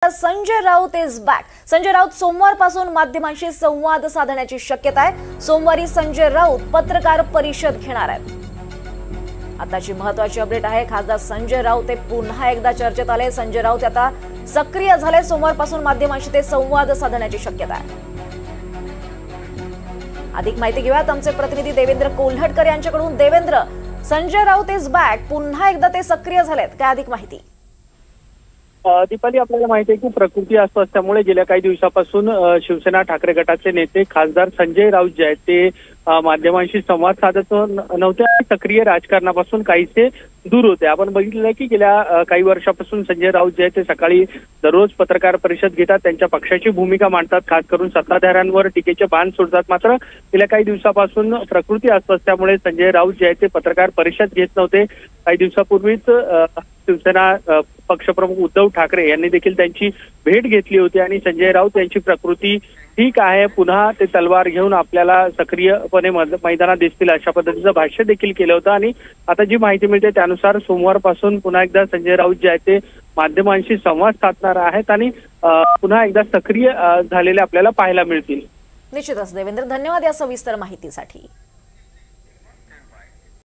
Sanjay Raut is back. Sanjay Raut सोमवारपासून माध्यमांशी संवाद साधण्याची शक्यता आहे। सोमवारी संजय राऊत पत्रकार परिषद घेणार आहेत। आताची महत्त्वाची अपडेट आहे, खासदार संजय राऊत हे पुन्हा एकदा चर्चेत आले। संजय राऊत आता सक्रिय झाले। सोमवारपासून माध्यमांशी ते संवाद साधण्याची शक्यता आहे। अधिक माहिती घेऊयात आमचे प्रतिनिधी देवेंद्र कोल्हटकर यांच्याकडून। देवेंद्र, संजय राऊत इज बॅक, पुन्हा एकदा ते सक्रिय झालेत, काय अधिक माहिती? दीपाली, आपल्याला माहिती आहे की प्रकृती अस्वास्थ्यामुळे गेल्या काही दिवसापासून शिवसेना ठाकरे गटाचे नेते खासदार संजय राऊत जे आहेत ते माध्यमांशी संवाद साधत नव्हते आणि सक्रिय राजकारणापासून काहीसे दूर होते। आपण बघितलं की गेल्या काही वर्षापासून संजय राऊत जे आहेत ते सकाळी दररोज पत्रकार परिषद घेतात, त्यांच्या पक्षाची भूमिका मांडतात, खास करून सत्ताधाऱ्यांवर टीकेचे बाण सोडतात। मात्र गेल्या काही दिवसापासून प्रकृती अस्वास्थ्यामुळे संजय राऊत जे आहेत ते पत्रकार परिषद घेत नव्हते। काही दिवसापूर्वीच शिवसेना पक्षप्रमुख उद्धव ठाकरे यांनी देखील त्यांची भेट घेतली होती आणि संजय राऊत यांची प्रकृती ठीक आहे, पुन्हा ते तलवार घेऊन आपल्याला सक्रियपणे मैदानात दिसतील अशा पद्धतीचं भाष्य देखील केलं होतं। आणि आता जी माहिती मिळते त्यानुसार सोमवारपासून पुन्हा एकदा संजय राऊत जे आहेत ते माध्यमांशी संवाद साधणार आहेत आणि पुन्हा एकदा सक्रिय झालेले आपल्याला पाहायला मिळतील। निश्चितच देवेंद्र, धन्यवाद या सविस्तर माहितीसाठी।